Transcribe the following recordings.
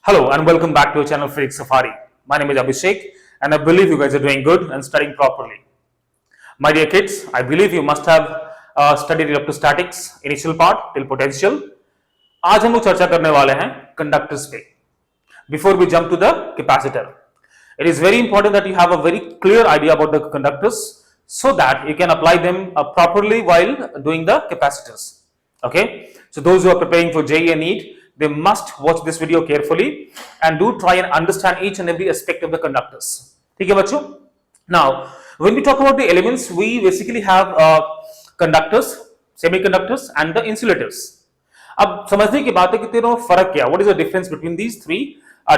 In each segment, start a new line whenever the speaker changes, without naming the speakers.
Hello and welcome back to our channel Freak Safari. My name is Abhishek and I believe you guys are doing good and studying properly. My dear kids, I believe you must have studied up to statics, initial part till potential. आज हम लोग चर्चा करने वाले हैं conductors पे. Before we jump to the capacitor, it is very important that you have a very clear idea about the conductors so that you can apply them properly while doing the capacitors. Okay, so those who are preparing for JEE and NEET, they must watch this video carefully and do try and understand each and every aspect of the conductors. ठीक है बच्चों? Now, when we talk about the elements, we basically have conductors, semiconductors and the insulators. अब समझने की बात है कि तीनों फर्क क्या, what is the difference between these three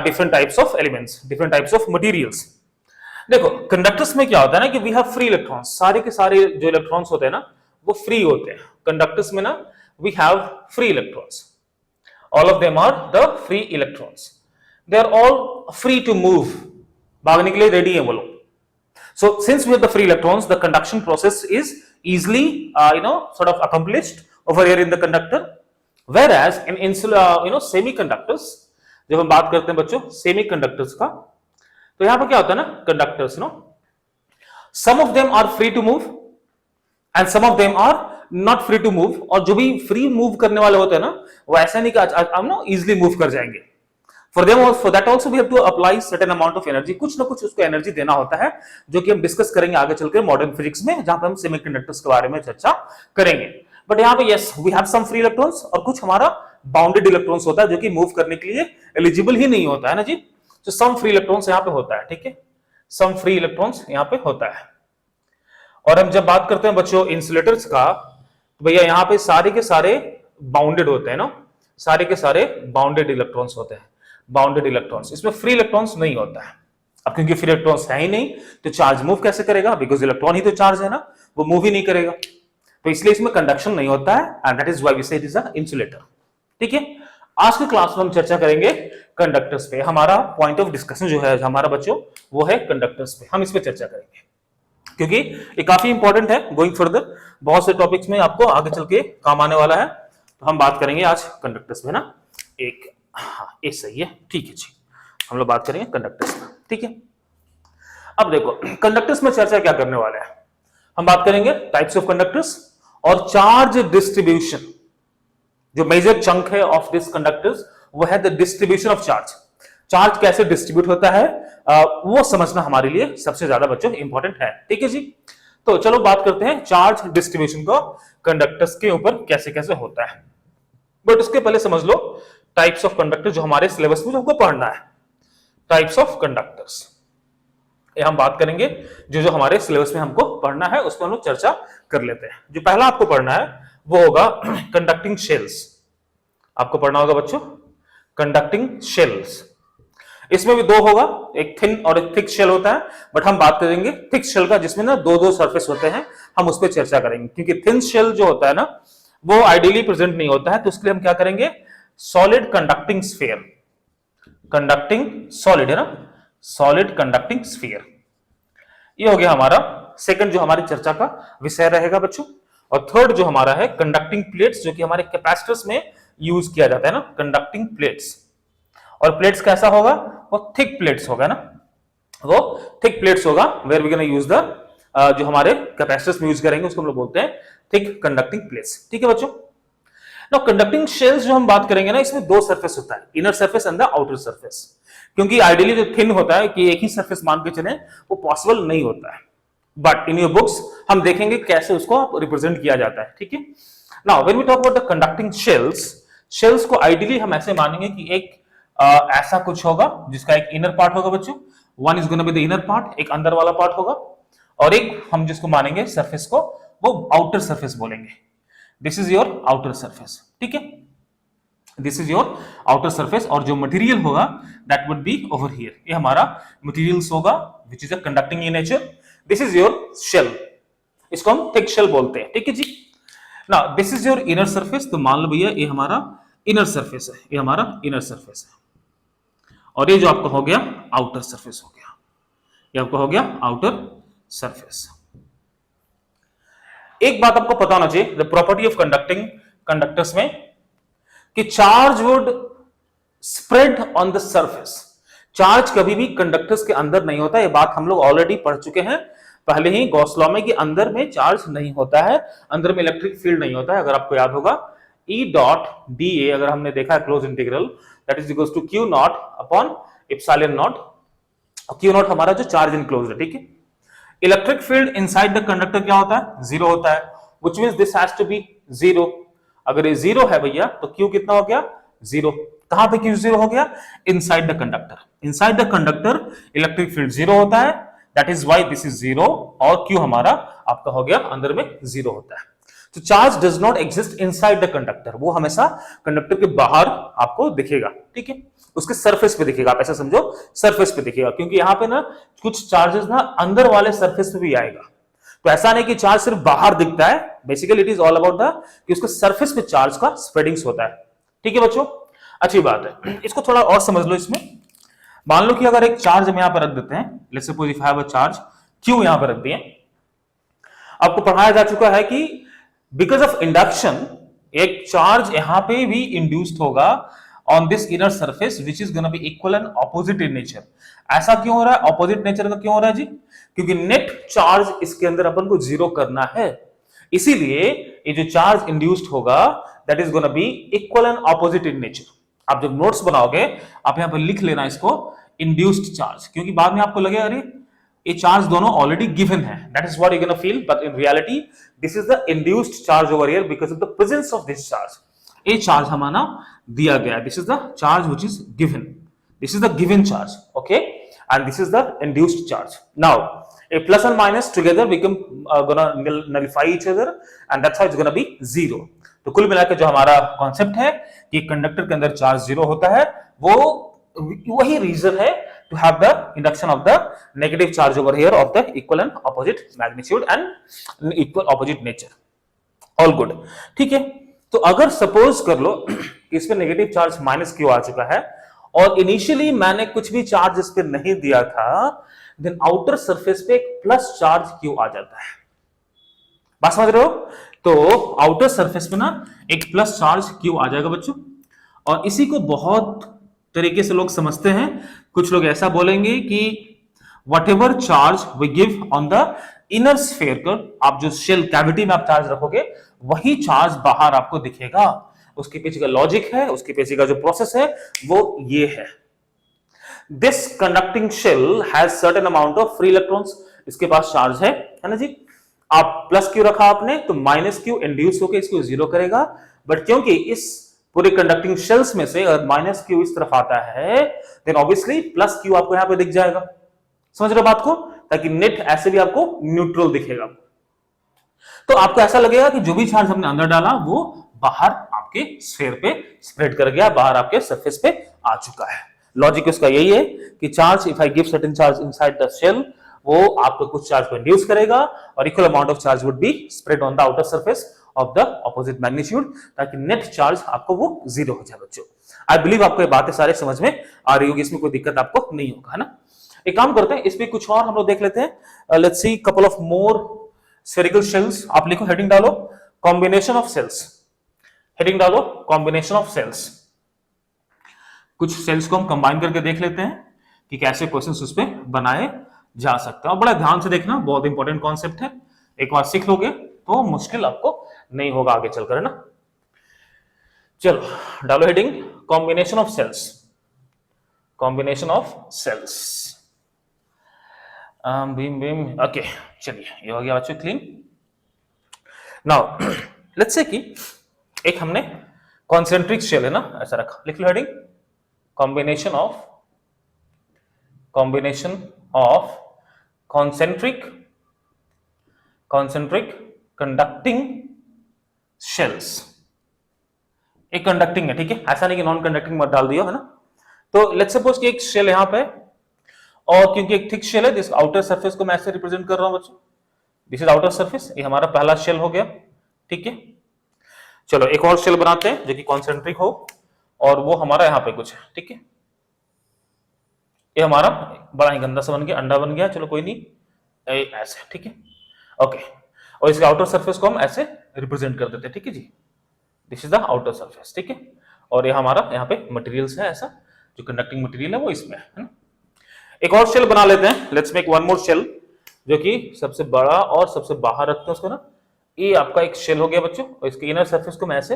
different types of elements, different types of materials. देखो कंडक्टर्स में क्या होता है ना कि वी हैव फ्री इलेक्ट्रॉन्स, सारे के सारे जो इलेक्ट्रॉन्स होते हैं ना वो फ्री होते हैं. कंडक्टर्स में ना we have free electrons, all of them are the free electrons. They are all free to move, भागने के लिए रेडी है वो लोग. So since we have the free electrons, the conduction process is easily sort of accomplished over here in the conductor. Whereas in semiconductors, जब हम बात करते हैं बच्चों semiconductors का, तो यहां पर क्या होता है ना conductors, some of them are free to move and some of them are not free to move. और जो भी free move करने वाले होते हैं ना वो ऐसा नहीं कि हम easily move कर जाएंगे. For that also we have to apply certain amount of energy. कुछ ना कुछ उसको एनर्जी देना होता है जो कि हम डिस्कस करेंगे आगे चलकर मॉडर्न फिजिक्स में, जहां पे हम सेमीकंडक्टर्स के बारे में चर्चा करेंगे. बट यहाँ पे yes we have some free electrons और कुछ हमारा बाउंडेड इलेक्ट्रॉन्स होता है जो कि मूव करने के लिए एलिजिबल ही नहीं होता है ना जी. तो सम फ्री इलेक्ट्रॉन्स यहाँ पे होता है. ठीक है, सम फ्री इलेक्ट्रॉन्स यहाँ पे होता है. और हम जब बात करते हैं बच्चों इंसुलेटर्स का, तो भैया यहाँ पे सारे के सारे बाउंडेड होते हैं ना, सारे के सारे बाउंडेड इलेक्ट्रॉन्स होते हैं. बाउंडेड इलेक्ट्रॉन्स, इसमें फ्री इलेक्ट्रॉन्स नहीं होता है. अब क्योंकि फ्री इलेक्ट्रॉन्स है ही नहीं तो चार्ज मूव कैसे करेगा, बिकॉज इलेक्ट्रॉन ही तो चार्ज है ना, वो मूव ही नहीं करेगा. तो इसलिए इसमें कंडक्शन नहीं होता है and that is why we say it is a insulator. ठीक है, आज के क्लास में हम चर्चा करेंगे कंडक्टर्स पे. हमारा पॉइंट ऑफ डिस्कशन जो है हमारा बच्चों वो है कंडक्टर्स पे. हम इस पे चर्चा करेंगे क्योंकि ये काफी इंपॉर्टेंट है गोइंग फर्दर. बहुत से टॉपिक्स में आपको आगे चल के काम आने वाला है. तो हम बात करेंगे आज कंडक्टर्स पे ना. एक हाँ ये सही है, ठीक है जी, हम लोग बात करेंगे कंडक्टर्स में. ठीक है, अब देखो कंडक्टर्स में चर्चा क्या करने वाले हैं. हम बात करेंगे टाइप्स ऑफ कंडक्टर्स और चार्ज डिस्ट्रीब्यूशन. जो मेजर चंक है ऑफ दिस कंडक्टर्स वो है the distribution of charge. Charge कैसे डिस्ट्रीब्यूट होता है वो समझना हमारे लिए सबसे ज्यादा बच्चों इंपॉर्टेंट है. ठीक है जी, तो चलो बात करते हैं चार्ज डिस्ट्रीब्यूशन को कंडक्टर्स के ऊपर कैसे कैसे होता है. बट उसके पहले समझ लो टाइप्स ऑफ कंडक्टर जो हमारे सिलेबस में जो हमको पढ़ना है. टाइप्स ऑफ कंडक्टर्स ये हम बात करेंगे जो जो हमारे सिलेबस में हमको पढ़ना है उस पर हम लोग चर्चा कर लेते हैं. जो पहला आपको पढ़ना है वो होगा कंडक्टिंग शेल्स. आपको पढ़ना होगा बच्चों कंडक्टिंग शेल्स. इसमें भी दो होगा, एक थिन और एक थिक शेल होता है. बट हम बात करेंगे थिक शेल का जिसमें ना दो दो सरफेस होते हैं. हम उस पर चर्चा करेंगे क्योंकि थिन शेल जो होता है ना वो आइडियली प्रेजेंट नहीं होता है. तो उसके लिए हम क्या करेंगे, solid conducting sphere. Conducting solid है ना, सॉलिड कंडक्टिंग स्फीयर. ये हो गया हमारा सेकंड जो हमारी चर्चा का विषय रहेगा बच्चों. और थर्ड जो हमारा है कंडक्टिंग प्लेट्स, जो कि हमारे कैपेसिटर्स में यूज किया जाता है ना, कंडक्टिंग प्लेट्स. और प्लेट्स कैसा होगा, वो थिक प्लेट्स होगा ना, वो थिक प्लेट्स होगा where we gonna use the जो हमारे कैपेसिटर्स में यूज करेंगे उसको हम लोग बोलते हैं थिक कंडक्टिंग प्लेट्स. ठीक है बच्चों. नाउ कंडक्टिंग शेल्स जो हम बात करेंगे ना इसमें दो सरफेस होता है, inner surface and the outer surface. क्योंकि आइडियली जो थिन होता है कि एक ही सरफेस मान के चले वो पॉसिबल नहीं होता है. बट इन योर बुक्स हम देखेंगे कैसे उसको रिप्रेजेंट किया जाता है. ठीक है, now when we talk about the conducting shells, shells को आइडियली हम ऐसे मानेंगे कि एक ऐसा कुछ होगा जिसका एक इनर पार्ट होगा बच्चों. One is gonna be the inner part, एक अंदर वाला पार्ट होगा. और एक हम जिसको मानेंगे सरफेस को वो आउटर सरफेस बोलेंगे. This is your outer surface. ठीक है, this is your outer surface. और जो मटेरियल होगा that would be over here. ये हमारा मटेरियल्स होगा which is a conducting in nature. This is your shell, इसको हम थिक शेल बोलते हैं. ठीक है जी. Now this is your inner surface. तो मान लो भैया ये हमारा इनर सरफेस है, ये हमारा इनर सरफेस है. और ये जो आपका हो गया आउटर सरफेस हो गया, ये आपका हो गया आउटर सरफेस. एक बात आपको पता होना चाहिए, the property of conducting conductors में कि charge would spread on the surface. Charge कभी भी कंडक्टर्स के अंदर नहीं होता, ये बात हम लोग ऑलरेडी पढ़ चुके हैं पहले ही गॉस लॉ में कि अंदर में चार्ज नहीं होता है, अंदर में इलेक्ट्रिक फील्ड नहीं होता है। अगर आपको याद होगा E डॉट डी ए अगर हमने देखा है close integral, that is equals to Q naught upon epsilon naught. Q naught हमारा जो चार्ज इनक्लोज्ड है, ठीक है। Electric field inside the conductor क्या होता है? जीरो होता है, which means this has to be zero. अगर ये जीरो है भैया तो क्यू कितना हो गया? जीरो। कहां पे क्यू जीरो हो गया? Inside the conductor. Inside the conductor electric field zero होता है, that is why this is zero, और क्यू हमारा आपका हो गया अंदर में जीरो होता है। तो charge does not exist inside the conductor, वो हमेशा कंडक्टर के बाहर आपको दिखेगा, ठीक है, उसके सरफेस पे दिखेगा। आप ऐसा समझो सरफेस पे दिखेगा, क्योंकि यहां पे ना कुछ चार्जेस ना अंदर वाले सरफेस पे भी आएगा। तो ऐसा नहीं कि चार्ज सिर्फ बाहर दिखता है, basically it is all about the कि उसके सरफेस पे चार्ज का स्प्रेडिंग्स होता है, ठीक है बच्चों। अच्छी बात है, इसको थोड़ा और समझ लो। इसमें मान लो कि अगर एक चार्ज हम यहां पर रख देते हैं, let's suppose if I have a charge Q यहां पर रख दिए, आपको पढ़ाया जा चुका है कि बिकॉज ऑफ इंडक्शन एक चार्ज यहां पे भी इंड्यूस्ड होगा on this inner surface which is gonna B equal and opposite in nature. ऐसा क्यों हो रहा है? ऑपोजिट नेचर का क्यों हो रहा है जी? क्योंकि नेट चार्ज इसके अंदर अपन को जीरो करना है, इसीलिए ये जो चार्ज इंड्यूस्ड होगा that is gonna B equal and opposite in nature. आप जब नोट्स बनाओगे आप यहां पर लिख लेना इसको इंड्यूस्ड चार्ज, क्योंकि बाद में आपको लगेगा अरे ये चार्ज दोनों ऑलरेडी गिवन है, that is what you gonna feel, but in reality this is the induced charge over here because of the presence of this charge. ये चार्ज हमारा दिया गया, this is the charge which is given, this is the given charge, okay, and this is the induced charge. Now a plus and minus together become gonna nullify each other and that's how it's gonna be zero। तो कुल मिलाकर जो हमारा concept है कि conductor के अंदर charge zero होता है, वो वही रीजन है to have the induction of the negative charge over here of the equal and opposite magnitude and equal opposite nature, all good, ठीक है। तो अगर सपोज कर लो कि इसमें नेगेटिव चार्ज माइनस क्यू आ चुका है और इनिशियली मैंने कुछ भी चार्ज इस पर नहीं दिया था, देन आउटर सरफेस पे एक प्लस चार्ज क्यू आ जाता है। बात समझ रहे हो? तो आउटर सरफेस पे ना एक प्लस चार्ज क्यू आ जाएगा बच्चों, और इसी को बहुत तरीके से लोग समझते हैं। कुछ लोग ऐसा बोलेंगे कि whatever charge we give on the inner sphere का, आप जो शेल कैविटी में आप चार्ज रखोगे वही चार्ज बाहर आपको दिखेगा। उसके पीछे का लॉजिक है, उसके पीछे का जो प्रोसेस है वो ये है। This conducting shell has certain amount of free electrons, इसके पास चार्ज है ना जी। आप प्लस क्यू रखा आपने तो माइनस क्यू इंड्यूस होकर इसको जीरो करेगा, बट क्योंकि इस पूरे कंडक्टिंग शेल्स में से अगर माइनस क्यू इस तरफ आता है देन ऑब्वियसली प्लस क्यू आपको यहां पे दिख जाएगा। समझ रहे हो बात को? ताकि नेट ऐसे भी आपको न्यूट्रल दिखेगा। तो आपको ऐसा लगेगा कि जो भी चार्ज हमने अंदर डाला वो बाहर आपके स्फीयर पे स्प्रेड कर गया, बाहर आपके सरफेस पे आ चुका है। लॉजिक उसका यही है कि charge if I give certain charge inside the shell, वो आपको कुछ चार्ज को इंड्यूस करेगा और equal amount of charge would be spread on the outer surface of the opposite magnitude, ताकि नेट चार्ज आपको वो जीरो हो जाए बच्चों। आई बिलीव आपको ये बातें सारे समझ में आ रही होगी, इसमें कोई दिक्कत आपको नहीं होगा, है ना। एक काम करते हैं, इस पे कुछ और हम लोग देख लेते हैं। Let's see couple of more spherical shells. आप लिखो, हेडिंग डालो कॉम्बिनेशन ऑफ सेल्स, हेडिंग डालो कॉम्बिनेशन ऑफ सेल्स। कुछ सेल्स को हम कंबाइन करके देख लेते हैं कि कैसे क्वेश्चंस उस पे बनाए जा सकते हैं। और बड़ा ध्यान से देखना, बहुत इंपॉर्टेंट कॉन्सेप्ट है। एक बार सीख लोगे तो मुश्किल आपको नहीं होगा आगे चलकर, है ना। चलो डालो heading combination of cells, combination of cells. Beam beam, okay, चलिए ये हो गया बच्चों क्लीन। नाउ लेट्स से कि एक हमने कॉन्सेंट्रिक शेल है ना, ऐसा रखा, लिख लो heading combination of concentric conducting shells। एक कंडक्टिंग है, ठीक है, ऐसा नहीं कि नॉन कंडक्टिंग मत डाल दियो, है ना। तो लेट्स सपोज कि एक शेल यहां पे, और क्योंकि एक थिक शेल है, जिस आउटर सरफेस को मैं ऐसे रिप्रेजेंट कर रहा हूं बच्चों, दिस इज आउटर सरफेस, ये हमारा पहला शेल हो गया, ठीक है। चलो एक और शेल बनाते हैं जो कि कॉन्सेंट्रिक हो, और वो हमारा यहाँ पे कुछ है, ठीक है। ये हमारा बड़ा ही गंदा सा बन गया, अंडा बन गया, चलो कोई नहीं, ऐसे, ठीक है, ओके। और इसके आउटर सरफेस को हम ऐसे रिप्रेजेंट कर देते हैं, ठीक है जी, this is the outer surface, ठीक है। और ये हमारा यहाँ पे मटेरियल्स है, ऐसा जो कंडक्टिंग मटेरियल है वो इसमें है ना। एक और शेल बना लेते हैं, let's make one more shell, जो कि सबसे बड़ा और सबसे बाहर रखते हैं उसको ना। ये आपका एक शेल हो गया बच्चों, और इसके इनर सरफेस को मैं ऐसे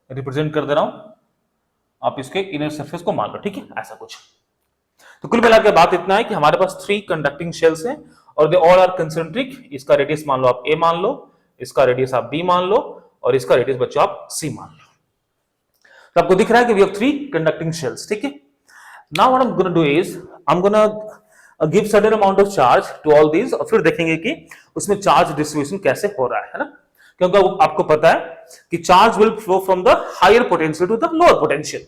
रिप्रेजेंट कर दे रहा हूं, आप इसके इनर सरफेस को मान लो, ठीक है, ऐसा कुछ। तो कुल मिलाकर बात इतना है कि हमारे पास 3 कंडक्टिंग शेल्स हैं और दे ऑल आर कंसेंट्रिक। इसका रेडियस मान लो आप ए मान लो, इसका रेडियस आप बी मान लो, और इसका रेडियस बच्चों आप सी मान लो। तो आपको दिख रहा है कि वी हैव 3 कंडक्टिंग शेल्स, ठीक है। Now what I am gonna do is I am gonna give certain amount of charge to all these, और फिर देखेंगे कि उसमें चार्ज डिस्ट्रीब्यूशन कैसे हो रहा है ना। क्योंकि आपको पता है कि charge will flow from the higher potential to the lower potential.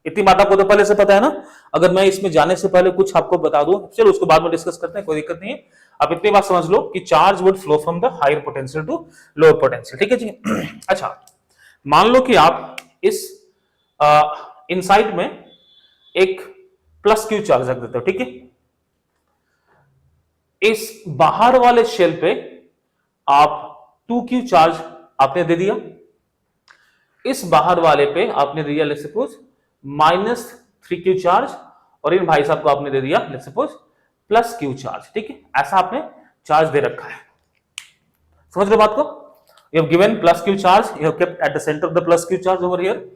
इतनी बात आपको तो पहले से पता है ना। अगर मैं इसमें जाने से पहले कुछ आपको बता दूं, चलो उसको बाद में डिस्कस करते हैं, कोई दिक्कत नहीं है। आप इतनी बात समझ लो कि charge would flow from the higher potential to lower potential, ठीक है जी। अच्छा, मान लो कि आप इस इनसाइड में एक प्लस क्यू चार्ज रख देते हो, ठीक है। इस बाहर वाले शेल पे आप 2q चार्ज आपने दे दिया, इस बाहर वाले पे आपने दिया लेट्स सपोज -3q चार्ज, और इन भाई साहब को आपने दे दिया लेट्स सपोज +q चार्ज, ठीक है। ऐसा आपने चार्ज दे रखा है, समझ लो बात को। You have given +q charge, you have kept at the centre of the +q charge over here,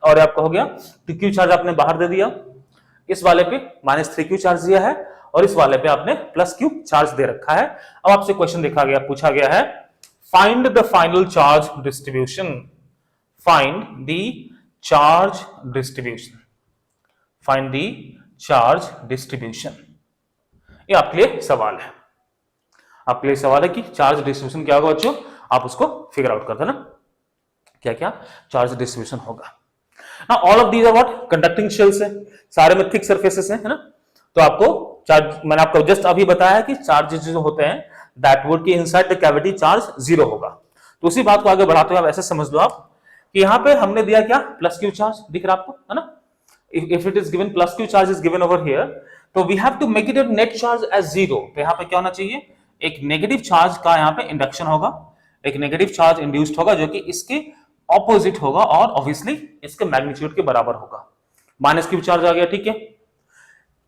और आपका हो गया 2q चार्ज आपने बाहर दे दिया, इस वाले पे -3q चार्ज दिया है, और इस वाले पे आपने +q चार्ज दे रखा है। अब आपसे क्वेश्चन पूछा गया है, find the final charge distribution, find the charge distribution, find the charge distribution. ये आपके लिए सवाल है, आपके लिए सवाल है कि चार्ज डिस्ट्रीब्यूशन क्या होगा बच्चों, आप उसको फिगर आउट कर देना, क्या क्या चार्ज डिस्ट्रीब्यूशन होगा। Now all of these are what? Conducting shells है, सारे में थिक सरफेसेस है ना। तो आपको चार्ज, मैंने आपको जस्ट अभी बताया कि चार्जेस जो होते हैं दैट वुड की इनसाइड द कैविटी चार्ज 0 होगा। तो उसी बात को आगे बढ़ाते हुए आप ऐसे समझ लो आप कि यहाँ पे हमने दिया क्या, +q चार्ज दिख रहा आपको है ना। If it is given +q charge is given over here, तो we have to make it net charge as 0। तो यहाँ पे क्या होना चाहिए, एक नेगेटिव चार्ज का यहाँ पे इंडक्शन होगा, एक नेगेटिव चार्ज इंड्यूस्ड होगा जो कि इसके ऑपोजिट होगा और ऑब्वियसली इसके मैग्नीट्यूड के बराबर होगा। -q चार्ज आ गया, ठीक है।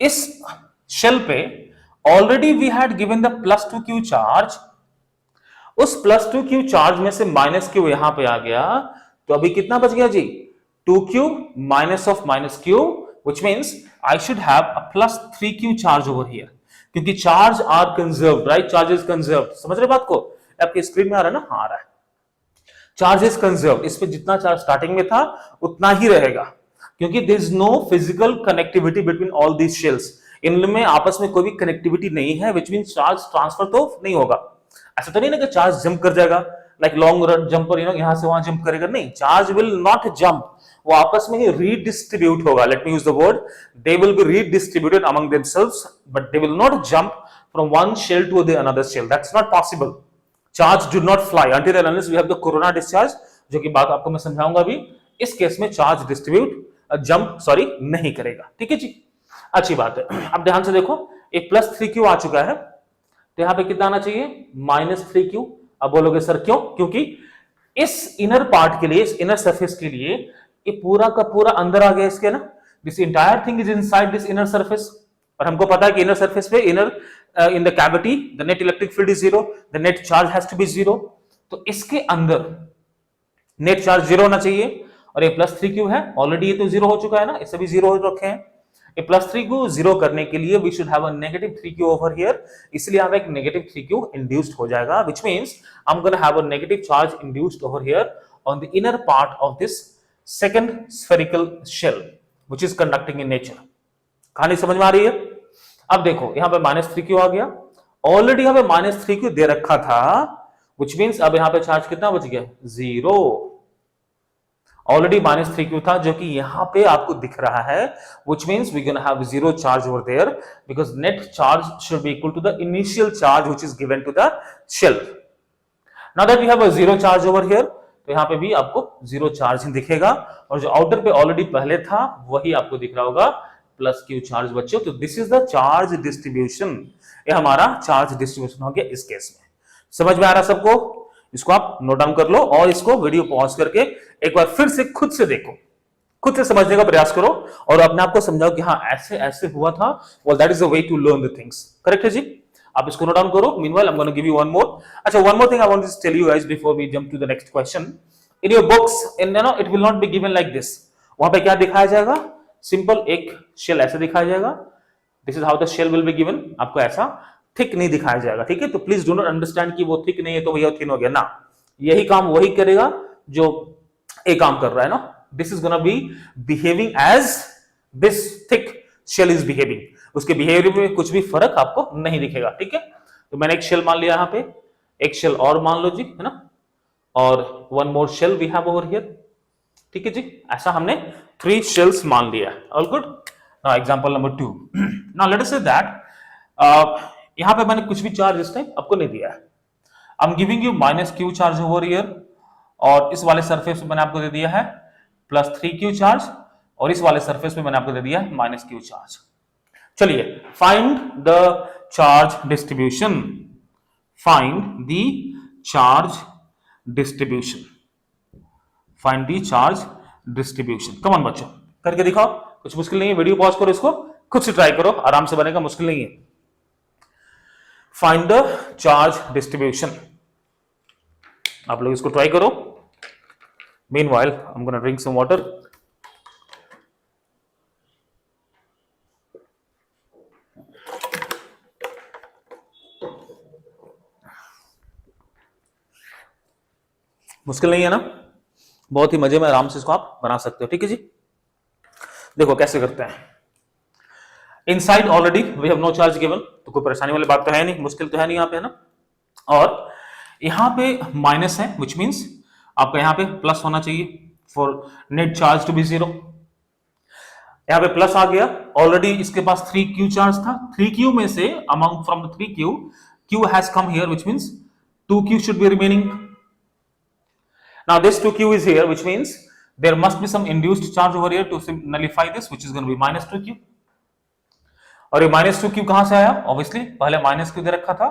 इस शेल पे already we had given the +2q charge, उस +2q चार्ज में से -q यहां पे आ गया, तो अभी कितना बच गया जी, 2q minus of -q, which means I should have a +3q charge over here, क्योंकि charge are conserved, right, charge is conserved. समझ रहे बात को, आपके स्क्रीन में आ रहा है ना, हाँ आ रहा है। चार्ज इज कंजर्व्ड, इस पे जितना चार्ज स्टार्टिंग में था उतना ही रहेगा, क्योंकि there is no physical connectivity between all these shells. इनमें आपस में कोई भी कनेक्टिविटी नहीं है, व्हिच मींस चार्ज ट्रांसफर तो नहीं होगा। ऐसा तो नहीं ना कि चार्ज जंप कर जाएगा, लाइक लॉन्ग रन जंपर, यहां से वहां जंप करेगा, नहीं, चार्ज विल नॉट जंप, वो आपस में ही रीडिस्ट्रीब्यूट होगा। Let me use the word, they will be redistributed among themselves, but they will not jump from one shell to the another shell, that's not possible. Charge do not fly until and unless we have the corona discharge, जो कि बात आपको मैं समझाऊंगा अभी। इस case में charge distribute jump नहीं करेगा, ठीक है जी, अच्छी बात है। अब ध्यान से देखो, एक +3q आ चुका है, तो यहां पे कितना आना चाहिए, -3q। अब बोलोगे सर क्यों, क्योंकि इस इनर पार्ट के लिए, इस इनर सरफेस के लिए ये पूरा का पूरा अंदर आ गया इसके ना, this entire thing is inside this inner surface, और हमको पता है कि इनर सरफेस पे, inner in the cavity the net electric field is 0, the net charge has to be 0, तो इसके अंदर नेट चार्ज 0 होना चाहिए, और ये +3q है, ऑलरेडी ये तो 0 हो चुका है ना, इसे भी 0 हो रखे हैं। ये +3q 0 करने के लिए we should have a -3q over here, इसलिए हमें एक -3q इंड्यूस्ड हो जाएगा, which means I am gonna have a negative charge induced over here on the inner part of this second spherical shell which is conducting in nature. कहानी समझ में आ रही है। अब देखो यहां पे -3q आ गया, ऑलरेडी हमें -3q दे रखा था, व्हिच मींस अब यहां पे चार्ज कितना बच गया, 0। ऑलरेडी -3q था जो कि यहां पे आपको दिख रहा है, which means we gonna have 0 charge over there, because net charge should be equal to the initial charge which is given to the shell. Now that we have a 0 charge over here, तो यहां पे भी आपको 0 charge ही दिखेगा, और जो outer पे already पहले था वही आपको दिख रहा होगा +q चार्ज बच्चों। तो this is the charge distribution, ये हमारा चार्ज डिस्ट्रीब्यूशन हो गया इस केस में। समझ में आ रहा सबको, इसको आप नोट डाउन कर लो, और इसको वीडियो पॉज करके एक बार फिर से खुद से देखो, खुद से समझने का प्रयास करो और अपने आप को समझाओ कि हाँ ऐसे ऐसे हुआ था, well that is the way to learn the things. Correct है जी? आप इसको नोट डाउन करो. Meanwhile, I'm going to give you one more. अच्छा, one more thing I want to tell you guys before we jump to the next question. In your books, it will not be given like this. वहां पे क्या दिखाया जाएगा? Simple एक shell ऐसे दिखाया जाएगा. This is how the shell will be given. आपको ऐसा थिक नहीं दिखाया जाएगा, ठीक है? तो प्लीज डू नॉट अंडरस्टैंड कि वो थिक नहीं है तो भैया थिन हो गया ना. यही काम वही करेगा जो एक काम कर रहा है ना. This is gonna be behaving as this thick shell is behaving. उसके बिहेवियर में कुछ भी फर्क आपको नहीं दिखेगा, ठीक है? तो मैंने एक शेल मान लिया यहाँ पे, एक शेल और मान लो जी, है ना? और one more shell we have over here, ठीक है जी? ऐसा हमने 3 शेल्स मान लिया. All good. Now example number 2. Now let us say that यहाँ पे मैंने कुछ भी चार्ज इस टाइम आपको नहीं दिया है. I am giving you -q charge over here, और इस वाले सरफेस पे मैंने आपको दे दिया है +3q चार्ज, और इस वाले सरफेस पे मैंने आपको दे दिया है -q चार्ज. चलिए, find the charge distribution. Find the charge distribution. Find the charge distribution. Come on बच्चों, करके दिखाओ. कुछ मुश्किल नहीं है. वीडियो पॉज करो, इसको खुद से ट्राई करो, आराम से बनेगा, मुश्किल नहीं है. Find the charge distribution. आप लोग इसको ट्राई करो. Meanwhile, I'm going to drink some water. मुश्किल नहीं है ना? बहुत ही मजे में आराम से इसको आप बना सकते हो, ठीक है जी? देखो कैसे करते हैं. Inside already we have no charge given, तो कोई परेशानी वाली बात तो है नहीं, मुश्किल तो है नहीं यहाँ पे, है ना? और यहाँ पे माइनस है, विच मीन्स आपका यहाँ पे प्लस होना चाहिए for net charge to be 0. यहाँ पे प्लस आ गया. ऑलरेडी इसके पास 3q चार्ज था. 3q में से among from the 3q, q has come here, which means 2q should be remaining. Now this 2q is here, which means there must be some induced charge over here to nullify this, which is going to be -2q. और ये -2q कहां से आया? Obviously पहले -q दे रखा था,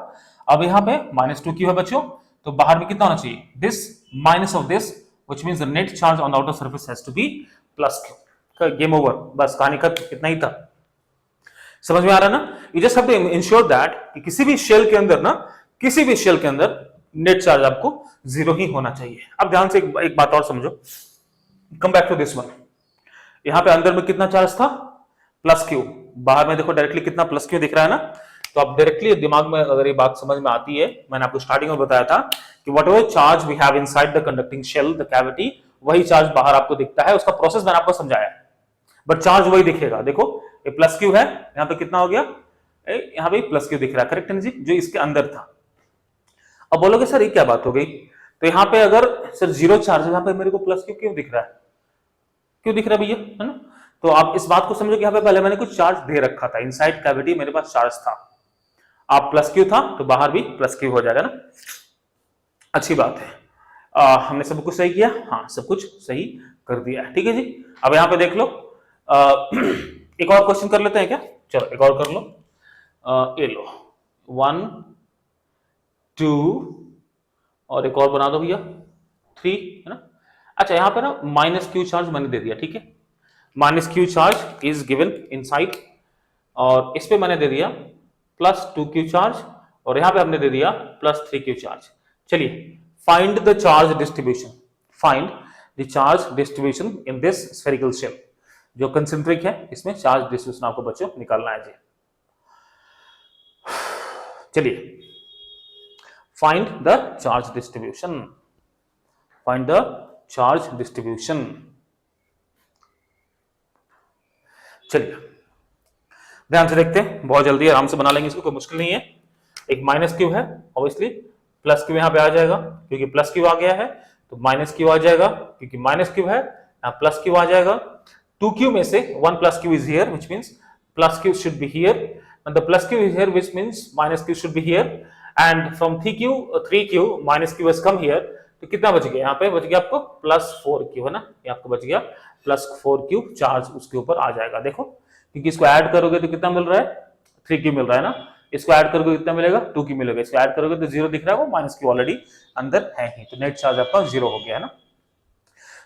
अब यहाँ पे -2q है बच्चों. तो बाहर में कितना होना चाहिए? This minus of this, which means the net charge on the outer surface has to be +q. Game over, बस कहानी खत्म. कितना ही था. समझ में आ रहा है ना? You just have to ensure that कि किसी भी शेल के अंदर ना, किसी भी शेल के अंदर नेट चार्ज आपको 0 ही होना चाहिए. अब ध्यान से एक बात और समझो. Come back to this one. यहाँ पे अंदर में कितना चार्ज था? +q. बाहर में देखो डायरेक्टली कितना +q दिख रहा है ना? तो आप डायरेक्टली दिमाग में अगर ये बात समझ में आती है, मैंने आपको स्टार्टिंग में बताया था कि whatever charge we have inside the conducting shell, the cavity, वही चार्ज बाहर आपको दिखता है. उसका प्रोसेस मैंने आपको समझाया, बट चार्ज वही दिखेगा. देखो ये +q है, यहाँ पे कितना हो गया? यहाँ पे +q दिख रहा है, करेक्ट है जी? जो इसके अंदर था. अब बोलोगे सर ये क्या बात हो गई? तो यहाँ पे अगर सर 0 चार्ज है, यहाँ पे मेरे को +q क्यों दिख रहा है? क्यों दिख रहा है भैया, है ना? तो आप इस बात को समझो कि यहाँ पे पहले मैंने कुछ चार्ज दे रखा था. इनसाइड कैविटी मेरे पास चार्ज था. आप +q था तो बाहर भी +q हो जाएगा ना. अच्छी बात है. हमने सब कुछ सही किया. हाँ, सब कुछ सही कर दिया है, ठीक है जी? अब यहाँ पे देख लो. एक और क्वेश्चन कर लेते हैं क्या? चलो एक और कर लो. ये लो 1 2 और एक और बना दो भैया 3, है ना? अच्छा, यहाँ पे ना -q चार्ज मैंने दे दिया, ठीक है? -q charge is given inside, और इस पे मैंने दे दिया +2q चार्ज, और यहां पे हमने दे दिया +3q चार्ज. चलिए, find the charge distribution. Find the charge distribution in this spherical shell. जो कंसेंट्रिक है, इसमें चार्ज डिस्ट्रीब्यूशन आपको बच्चों निकालना है जी. चलिए, find the charge distribution. Find the charge distribution. चलिए ध्यान से देखते हैं, बहुत जल्दी आराम से बना लेंगे इसको, कोई मुश्किल नहीं है. एक -q है, ऑब्वियसली +q यहाँ पे आ जाएगा क्योंकि +q आ गया है, तो -q आ जाएगा क्योंकि -q है, यहाँ +q आ जाएगा. 2q में से 1 +q is here, which means +q should be here, and the +q is here, which means -q should be here, and from 3q -q has come here. तो कितना बच गया? यहाँ पे बच गया आपको +4q, है ना? ये आपको बच गया +4q चार्ज उसके ऊपर आ जाएगा. देखो, क्योंकि इसको ऐड करोगे तो कितना मिल रहा है? 3q मिल रहा है ना? इसको ऐड करोगे कितना मिलेगा? 2q मिलेगा. इसको ऐड करोगे तो 0 दिख रहा है, वो -q ऑलरेडी अंदर है ही, तो नेट चार्ज आपका 0 हो गया, है ना?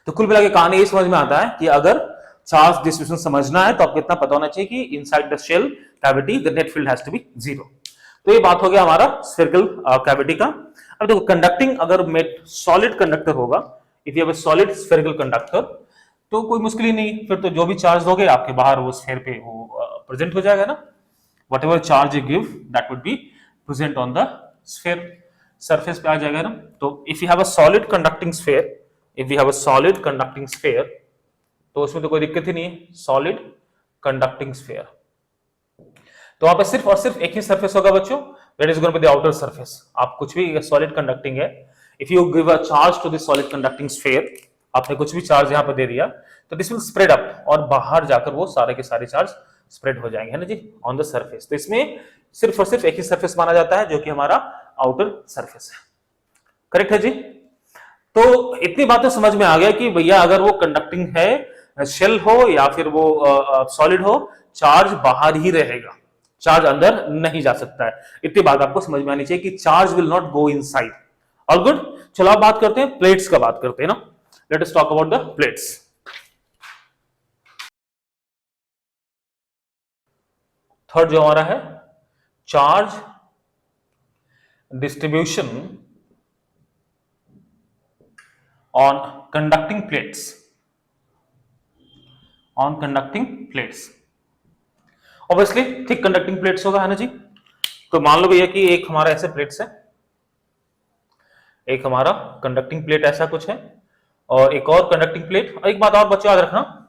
तो कुल मिला के कहानी ये समझ में आता है कि अगर चार्ज डिस्ट्रीब्यूशन समझना है तो आपको इतना पता होना चाहिए कि inside the shell cavity the net field has to be 0। तो ये बात हो गया हमारा स्फेरिकल कैविटी का। अब देखो कंडक्टिंग अगर मेट सॉलिड कंडक्टर होगा, if you have a solid spherical conductor, तो कोई मुश्किल ही नहीं, फिर तो जो भी चार्ज दोगे आपके बाहर वो स्फेयर पे वो प्रेजेंट हो जाएगा ना। whatever charge you give that would be present on the sphere surface पे आ जाएगा ना। तो if you have a solid conducting sphere, if we have a solid conducting sphere, तो उसमें तो कोई दिक्कत ही नहीं है, solid conducting sphere। तो वहां पे सिर्फ और सिर्फ एक ही सरफेस होगा बच्चों, that is going to be the outer surface। आप कुछ भी solid conducting है, if you give a charge to the solid conducting sphere, आपने कुछ भी चार्ज यहाँ पे दे दिया तो दिस विल स्प्रेड अप और बाहर जाकर वो सारे के सारे चार्ज स्प्रेड हो जाएंगे, है ना जी, ऑन द सरफेस। तो इसमें सिर्फ और सिर्फ एक ही सरफेस माना जाता है जो कि हमारा आउटर सरफेस है। करेक्ट है जी। तो इतनी बातें समझ में आ गया कि भैया अगर वो कंडक्टिंग है, शेल हो या फिर वो सॉलिड हो, चार्ज बाहर ही रहेगा, चार्ज अंदर नहीं जा सकता है। इतनी बात आपको समझ में आनी चाहिए कि charge will not go inside. All good. चलो आप बात करते हैं प्लेट्स का, बात करते हैं ना। Let us talk about the plates. Third जो हमारा है charge distribution on conducting plates, on conducting plates. Obviously thick conducting plates होगा, है ना जी। तो मान लो भैया कि एक हमारा ऐसे प्लेट्स है, एक हमारा कंडक्टिंग प्लेट ऐसा कुछ है और एक और कंडक्टिंग प्लेट। और एक बात और बच्चों याद रखना,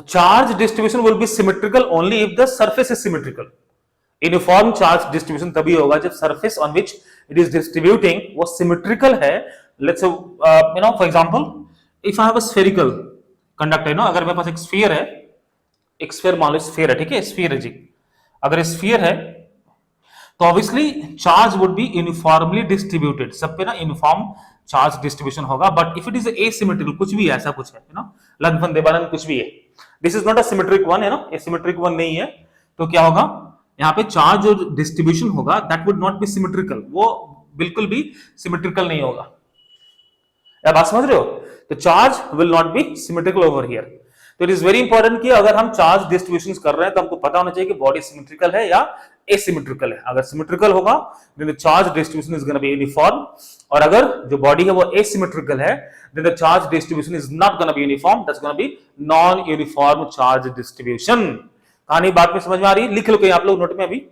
charge distribution will be symmetrical only if the surface is symmetrical। Uniform charge distribution तभी होगा जब surface on which it is distributing वो सिमेट्रिकल है। Let's you know for example if I have a spherical conductor, no अगर मेरे पास एक sphere है, एक स्फीयर मान लो स्फीयर है, ठीक है, स्फीयर है जी। अगर स्फीयर है तो obviously charge would B uniformly distributed, सब पे ना यूनिफॉर्म चार्ज डिस्ट्रीब्यूशन होगा। But if it is asymmetrical, कुछ भी ऐसा कुछ है, यू नो लगभग देवानंद कुछ भी है, this is not a symmetric one, है ना, ये सिमेट्रिक वन नहीं है, तो क्या होगा यहाँ पे चार्ज जो डिस्ट्रीब्यूशन होगा that would not be symmetrical, वो बिल्कुल भी सिमेट्रिकल नहीं होगा। आप बात समझ रहे हो? तो charge will not be symmetrical over here. तो इट इज वेरी इंपॉर्टेंट कि अगर हम चार्ज डिस्ट्रीब्यूशन कर रहे हैं तो हमको पता होना चाहिए कि बॉडी सिमेट्रिकल है या एसिमेट्रिकल है। अगर सिमेट्रिकल होगा then the charge distribution is gonna be uniform, और अगर जो बॉडी है वो एसिमेट्रिकल है then the charge distribution is not gonna be uniform, that's gonna be non uniform charge distribution. कहानी बात में समझ में आ रही है? लिख लो कहीं आप लोग नोट में, अभी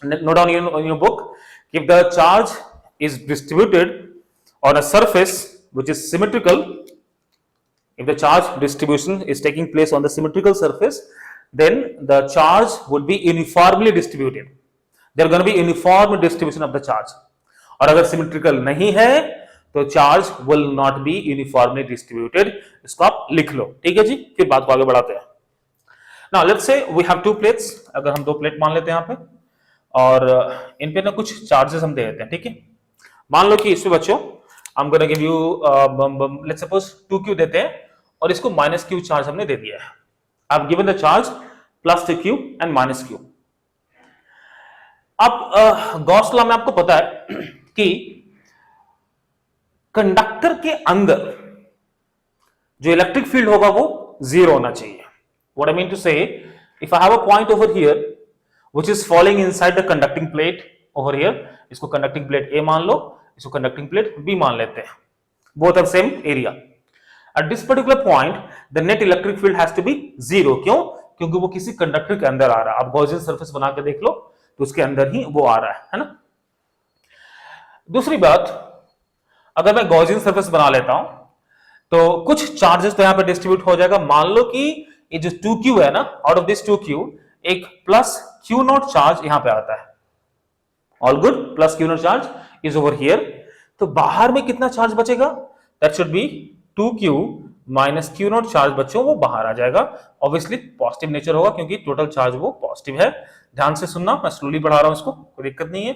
note down in your book, if the charge is distributed on a surface which is symmetrical, if the charge distribution is taking place on the symmetrical surface, then the charge would be uniformly distributed, there are going to be uniform distribution of the charge। और अगर symmetrical नहीं है तो charge will not be uniformly distributed। इसको आप लिख लो, ठीक है जी। फिर बात को आगे बढ़ाते हैं। Now let's say we have two plates, अगर हम दो प्लेट मान लेते हैं यहाँ पे और इन पे ना कुछ चार्जेस हम दे देते हैं, ठीक है। मान लो कि इसमें बच्चों I'm going to give you let's suppose 2q देते हैं और इसको -q चार्ज हमने दे दिया है। I've given the charge +2q and -q। अब गॉस लॉ में आपको पता है कि कंडक्टर के अंदर जो इलेक्ट्रिक फील्ड होगा वो 0 होना चाहिए। What I mean to say, if I have a point over here which is falling inside the conducting plate over here, इसको कंडक्टिंग प्लेट A मान लो, इसको कंडक्टिंग प्लेट B मान लेते हैं, both are same area. At this particular point the net electric field has to be 0। क्यों? क्योंकि वो किसी कंडक्टर के अंदर आ रहा है। आप गॉसियन सरफेस बना के देख लो तो उसके अंदर ही वो आ रहा है ना। दूसरी बात, अगर मैं गॉसियन सरफेस बना लेता हूं तो कुछ चार्जेस तो यहां पे डिस्ट्रीब्यूट हो जाएगा। मान लो कि ये जो 2q है ना, आउट ऑफ दिस 2q एक +q0 चार्ज यहां पे आता है। All good, +q0 charge is over here. तो बाहर में कितना चार्ज बचेगा? That should be 2q - q0 charge बच्चों, वो बाहर आ जाएगा। ऑब्वियसली पॉजिटिव नेचर होगा क्योंकि टोटल चार्ज वो पॉजिटिव है। ध्यान से सुनना, मैं स्लोली बढ़ा रहा हूं इसको, कोई दिक्कत नहीं है,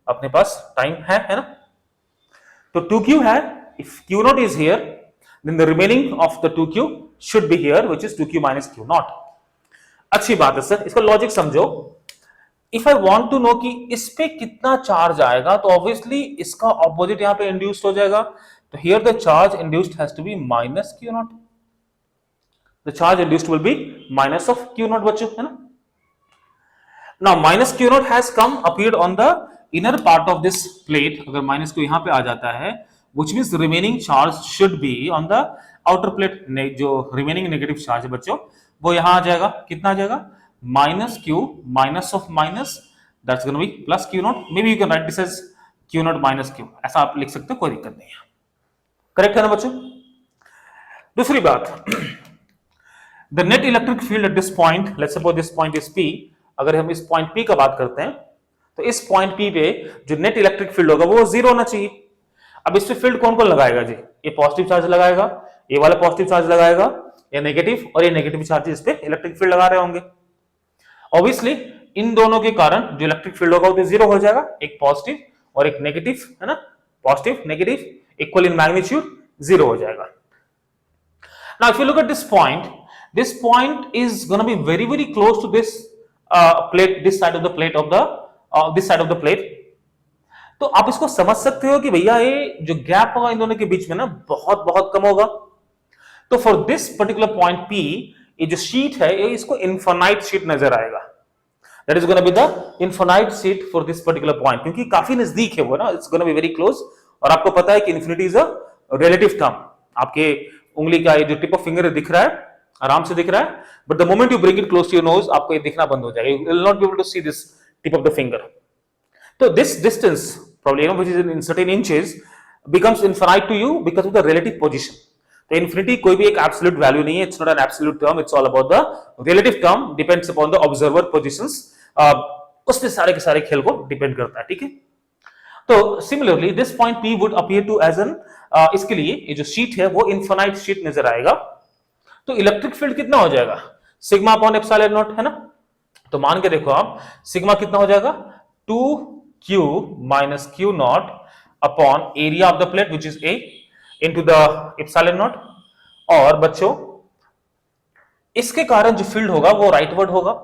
अपने पास टाइम है ना। तो 2q है, if q0 is here then the remaining of the 2q should be here which is 2q - q0। अच्छी बात है सर, इसका लॉजिक समझो। If I want to know कि इस पे कितना चार्ज आएगा तो ऑब्वियसली इसका ऑपोजिट यहां पे इंड्यूस्ड हो जाएगा। तो here the charge induced has to be -q0। the charge induced will be minus of q naught बच्चों, है ना. Now minus q naught has come appeared on the inner part of this plate. अगर minus को यहाँ पे आ जाता है, which means the remaining charge should be on the outer plate. जो remaining negative charge है बच्चों, वो यहाँ आ जाएगा. कितना आ जाएगा? minus q minus of minus, that's going to be plus q naught. Maybe you can write this as q naught minus q. ऐसा आप लिख सकते हो, कोई दिक्कत नहीं है. करेक्ट है ना बच्चों? दूसरी बात, the net electric field at this point, let's suppose this point is p. अगर हम इस पॉइंट P का बात करते हैं, तो इस पॉइंट P पे जो नेट इलेक्ट्रिक फील्ड होगा वो जीरो होना चाहिए. अब इस पे फील्ड कौन कौन लगाएगा जी? ये पॉजिटिव चार्ज लगाएगा, ये वाला पॉजिटिव चार्ज लगाएगा, ये नेगेटिव, और ये नेगेटिव चार्ज इस पे इलेक्ट्रिक फील्ड लगा रहे होंगे. ऑब्वियसली इन दोनों के कारण जो इलेक्ट्रिक फील्ड होगा वो जीरो हो जाएगा, एक पॉजिटिव और एक नेगेटिव, है ना. Positive negative equal in magnitude, zero हो जाएगा. Now if you look at this point is going to be very very close to this plate, this side of the plate of the this side of the plate. तो आप इसको समझ सकते हो कि भैया ये जो गैप होगा इन दोनों के बीच में ना बहुत बहुत कम होगा. तो for this particular point P, ये जो शीट है ये इसको इनफाइनाइट शीट नजर आएगा. That is gonna be the infinite sheet for this particular point, क्योंकि काफी नजदीक है वो ना. It's gonna be very close. और आपको पता है कि infinity is a relative term. आपके उंगली का ये जो टिप ऑफ फिंगर दिख रहा है, आराम से दिख रहा है, but the moment you bring it close to your nose, आपको ये दिखना बंद हो जाएगा. You will not be able to see this tip of the finger. तो this distance probably which is in certain inches becomes infinite to you because of the relative position. तो infinity कोई भी एक absolute value नहीं है. It's not an absolute term. It's all about the relative term. Depends upon the observer positions. उस पे सारे के सारे खेल को डिपेंड करता है. ठीक है. तो similarly this point P would appear to as an इसके लिए ये जो शीट है वो infinite शीट नजर आएगा. तो इलेक्ट्रिक फील्ड कितना हो जाएगा? सिग्मा अपॉन एप्सिलॉन नॉट, है ना. तो मान के देखो आप, सिग्मा कितना हो जाएगा? 2q minus q naught upon area of the plate which is A into the epsilon naught. और बच्चों इसके कारण जो फील्ड होगा वो राइटवर्ड होगा.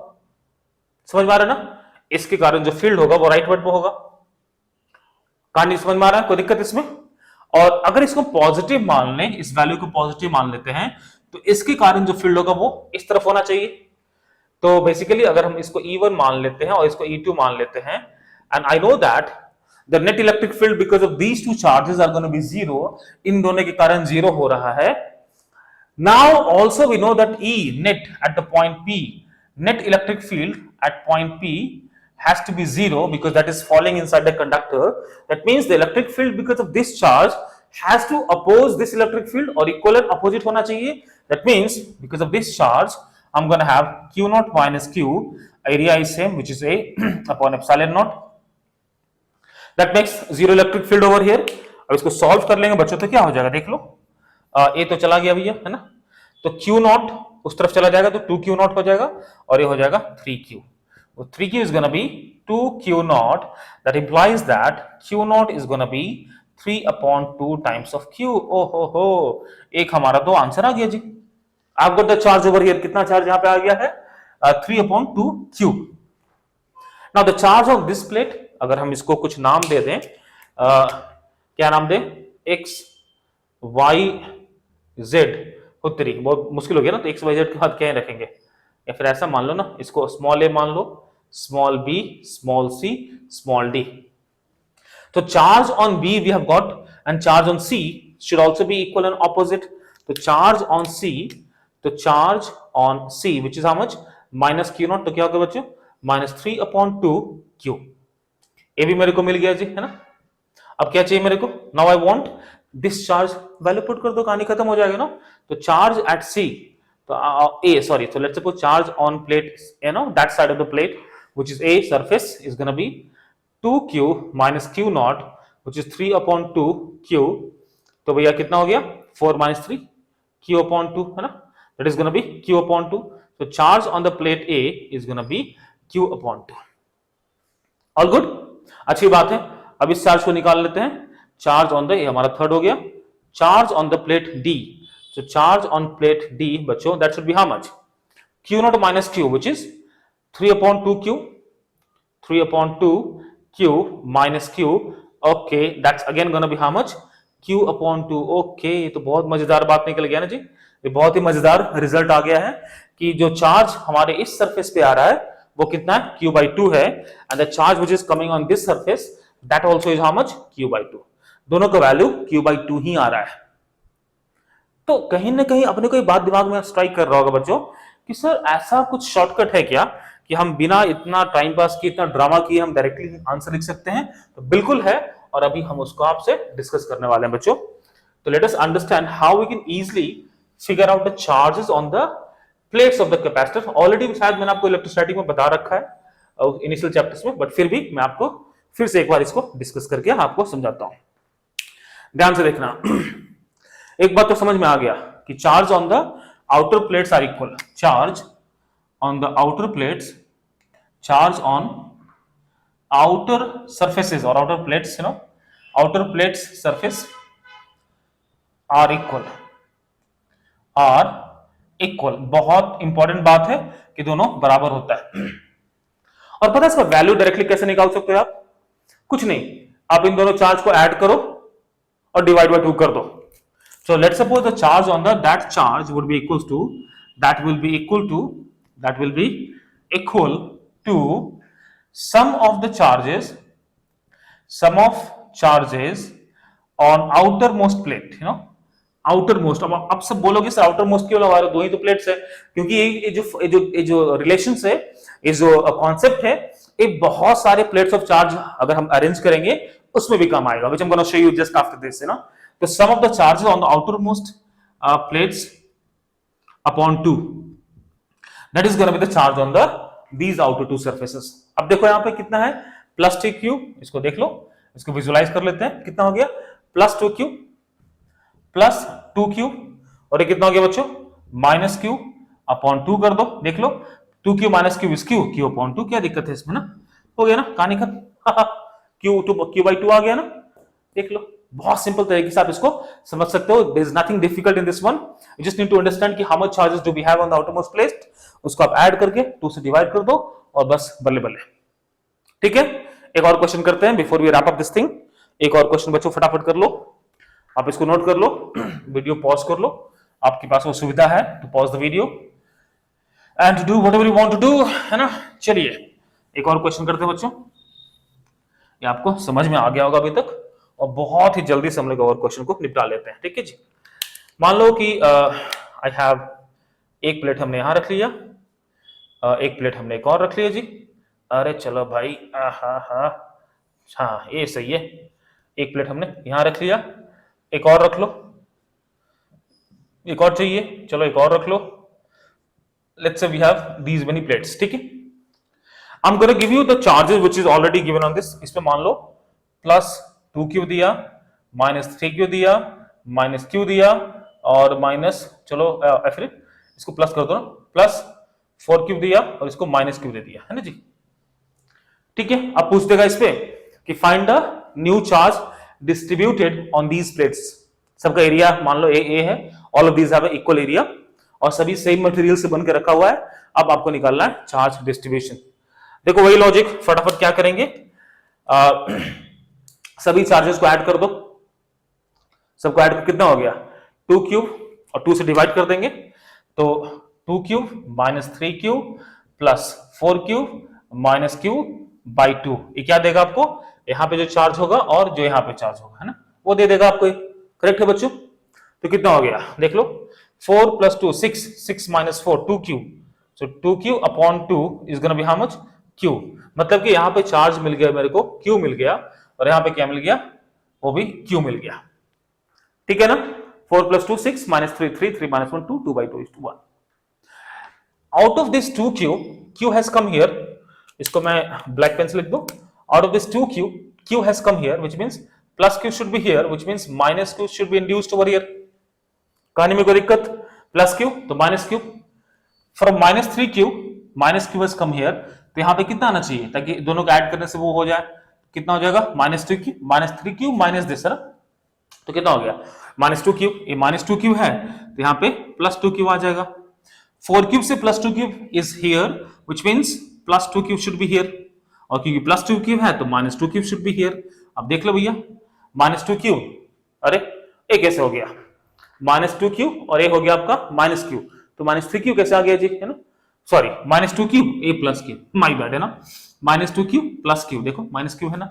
समझ में आ रहा है ना? इसके कारण जो फील्ड होगा वो राइटवर्ड में होगा. कहानी समझ में आ रहा है? कोई दिक्कत इसमें? और अगर इसको पॉजिटिव मान लें, इस वैल्यू को पॉजिटिव मान लेते हैं, तो इसके कारण जो फील्ड होगा वो इस तरफ होना चाहिए. तो बेसिकली अगर हम इसको E1 मान लेते हैं और इसको E2 मान लेते हैं, and I know that the net electric field because of these two charges are going to be zero. इन दोनों के कारण जीरो हो रहा है. Now also we know that E net at the point P, net electric field at point P has to be zero because that is falling inside the conductor. That means the electric field because of this charge has to oppose this electric field or equivalent opposite होना चाहिए. That means because of this charge I'm going to have q naught minus q, area is same which is A upon epsilon naught. That makes zero electric field over here. अब इसको solve कर लेंगे बच्चों, तो क्या हो जाएगा देख लो. ए तो चला गया भैया, है ना. तो q naught उस तरफ चला जाएगा तो 2q naught हो जाएगा और ये हो जाएगा 3q. 3q is going to be 2q naught. That implies that q naught is going to be 3 upon 2 times of q. ओ हो, एक हमारा तो आंसर आ गया जी. आप got the charge over here. कितना चार्ज यहाँ पे आ गया है? 3 upon 2q. Now the charge of this plate, अगर हम इसको कुछ नाम दे दें, क्या नाम दें? x y z हो 3. बहुत मुश्किल हो गया ना, तो x y z के बाद क्या रखेंगे? या फिर ऐसा मान लो ना, इसको स्मॉल a मान लो, small b, small c, small d. तो charge on B we have got and charge on C should also be equal and opposite. तो चार्ज ऑन C, तो charge on C which is how much? minus q naught. तो क्या होगा बच्चों? minus 3 upon 2q. ये भी मेरे को मिल गया जी, है ना. अब क्या चाहिए मेरे को? Now I want this charge value put कर दो, कहानी खत्म हो जाएगा ना. तो चार्ज एट C, तो A sorry, so let's suppose charge on plate, you know, that side of the plate which is A surface is going to be 2q minus q naught which is 3 upon 2q. तो भैया कितना हो गया? 4 minus 3 q upon 2, है ना. That is going to be q upon 2. So charge on the plate A is going to be q upon 2. All good? अच्छी बात है. अब इस चार्ज को निकाल लेते हैं. चार्ज ऑन द, ये हमारा थर्ड हो गया. Charge on the plate D. So charge on plate D बच्चों, that should be how much? q naught minus q which is 3 upon 2q. 3 upon 2q minus q. Okay, that's again gonna be how much? q upon 2. Okay, ये तो बहुत मजेदार बात निकल गया ना जी. ये बहुत ही मजेदार रिजल्ट आ गया है कि जो चार्ज हमारे इस सरफेस पे आ रहा है वो कितना है, q/2 है, and the charge which is coming on this surface that also is how much, q/2। दोनों का वैल्यू q/2 ही आ रहा है। तो कहीं ना कहीं अपने को ये बात दिमाग में स्ट्राइक कर रहा होगा बच्चों कि सर ऐसा कुछ शॉर्टकट है क्या कि हम बिना इतना टाइम पास किए, इतना ड्रामा किए हम डायरेक्टली आंसर लिख सकते हैं? तो बिल्कुल है, और अभी हम उसको आपसे डिस्कस करने वाले हैं बच्चों। तो let us understand how we can easily figure out the charges on the plates of the capacitor. Already शायद मैंने आपको इलेक्ट्रोस्टैटिक में बता रखा है इनिशियल चैप्टर्स में, बट फिर भी मैं आपको फिर से एक बार इसको डिस्कस करके आपको समझाता हूं। ध्यान से देखना। एक बात तो समझ में आ गया कि charge on the outer plates are equal, charge on the outer plates, charge on outer surfaces or outer plates, outer plates surface are equal। बहुत इंपॉर्टेंट बात है कि दोनों बराबर होता है। और पता है इसका वैल्यू डायरेक्टली कैसे निकाल सकते हो आप? कुछ नहीं, आप इन दोनों चार्ज को ऐड करो और डिवाइड बाय 2 कर दो। So let's suppose the charge on that charge would be equal to, that will be equal to sum of charges on outermost plate, outermost। अब सब बोलोगे सर outermost क्यों लगा रहे हो, दो ही तो प्लेट्स है। क्योंकि ये जो रिलेशंस है, ये जो कॉन्सेप्ट है, ये बहुत सारे प्लेट्स ऑफ चार्ज अगर हम अरेंज करेंगे उसमें भी काम आएगा, which I'm going to show you just after this, The sum of the charges on the outermost plates upon 2, that is going to be the charge on these outer two surfaces। अब देखो यहाँ पे कितना है, plus 2q, इसको देख लो, इसको visualise कर लेते हैं। कितना हो गया, प्लस 2q प्लस 2q, और ये कितना हो गया बच्चों, माइनस q अपॉन 2 कर दो। देख लो 2q minus q is q upon 2। क्या दिक्कत है इसमें ना, हो गया ना, कहानी खत्म। q/2 आ गया ना, देख लो। बहुत सिंपल तरीके से आप इसको समझ सकते हो। There is nothing difficult in this one, you just need to understand कि how much charges do we have on the outermost plate, उसको आप ऐड करके 2 से डिवाइड कर दो और बस बल्ले बल्ले। ठीक है, एक और क्वेश्चन करते हैं before we wrap up this thing. एक और क्वेश्चन बच्चों फटाफट कर लो, आप इसको नोट कर लो, वीडियो पॉज कर लो, आपके पास वो सुविधा है to pause the video and do whatever you want to do, है ना। चलिए एक और क्वेश्चन करते हैं बच्चों, ये आपको समझ में आ गया होगा अभी तक, और बहुत ही जल्दी से हम लोग और क्वेश्चन को निपटा लेते हैं। ठीक है जी, मान लो कि आई हैव एक प्लेट हमने यहां रख लिया, एक प्लेट हमने एक और रख लिया जी। अरे चलो भाई, हाँ ये सही है, एक प्लेट हमने यहां रख लिया, एक और रख लो, एक और चाहिए, चलो एक और रख लो। Let's say we have these many plates. ठीक है, I am gonna give you the charges which is already given on this. इसमें मान लो प्लस 2q दिया, माइनस 3q दिया, माइनस q दिया, और माइनस, चलो फिर इसको प्लस कर दो ना, प्लस 4q दिया और इसको माइनस q दे दिया, है ना जी। ठीक है, अब पूछ देगा इस पे कि find the new charge distributed on these plates. सबका एरिया मान लो ए है, all of these have equal area और सभी सेम मटेरियल से बनकर रखा हुआ है। अब आपको निकालना है चार्ज डिस्ट्रीब्यूशन। देखो वही लॉजिक, फटाफट क्या करेंगे, सभी चार्जेस को ऐड कर दो, सबको ऐड कर कितना हो गया, 2q, और 2 से डिवाइड कर देंगे तो 2q minus 3q plus 4q minus q by 2। ये क्या देगा आपको, यहाँ पे जो चार्ज होगा और जो यहाँ पे चार्ज होगा, है ना, वो दे देगा आपको। करेक्ट है बच्चों, तो कितना हो गया देख लो, 4 plus 2 6, 6 minus 4 2q, so 2q upon 2 is gonna B how much, q। मतलब कि यहाँ पे चार्ज मिल गया मेरे को, q मिल गया, और यहां पे क्या मिल गया, वो भी q मिल गया। ठीक है ना, 4 plus 2 6 minus 3 3 3 minus 1 2 2 by 2 is to 1। Out of this 2q, q has come here, इसको मैं ब्लैक पेन से लिख दो। Out of this 2q, q has come here which means plus q should be here which means minus q should be induced over here. कहानी में कोई दिक्कत, plus q तो minus q, from minus 3q minus q has come here, तो यहां पे कितना आना चाहिए ताकि दोनों को ऐड करने से वो हो जाए, कितना हो जाएगा, माइनस 3q माइनस दिस, तो कितना हो गया, माइनस 2q। ये माइनस 2q है तो यहाँ पे प्लस 2q आ जाएगा। 4q से plus 2q is here which means plus 2q should be here, और क्योंकि प्लस 2q है तो minus 2q should be here. अब देख लो भैया, माइनस 2q, अरे ये कैसे हो गया, -2q और ये हो गया आपका -q, तो -3q कैसे आ गया जी, है ना, sorry -2q a plus q, my bad, है ना, -2q प्लस q, देखो -q है ना।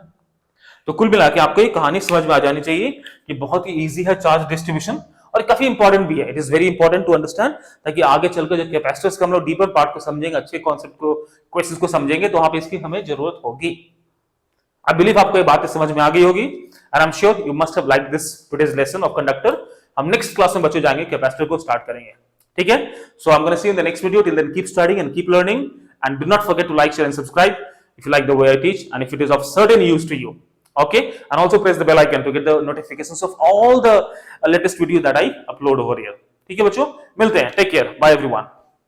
तो कुल मिला के आपको ये कहानी समझ में आ जानी चाहिए कि बहुत ही इजी है चार्ज डिस्ट्रीब्यूशन और काफी इंपॉर्टेंट भी है। It is very important to understand, ताकि आगे चलकर जब कैपेसिटर्स का हम लोग डीपर पार्ट को समझेंगे, अच्छे कॉन्सेप्ट को, क्वेश्चंस को समझेंगे, तो वहां पे इसकी हमें जरूरत होगी। आई बिलीव आपको ये बातें समझ में आ गई होगी and I am sure you must have like this today's lesson of conductor. हम नेक्स्ट क्लास में बच्चों जाएंगे कैपेसिटर को स्टार्ट करेंगे, ठीक है। So I am gonna see you in the next video, till then keep studying and keep learning and do not forget to like, share and subscribe if you like the way I teach and if it is of certain use to you, okay, and also press the bell icon to get the notifications of all the latest video that I upload over here, ठीक है बच्चों, मिलते हैं, take care, bye everyone.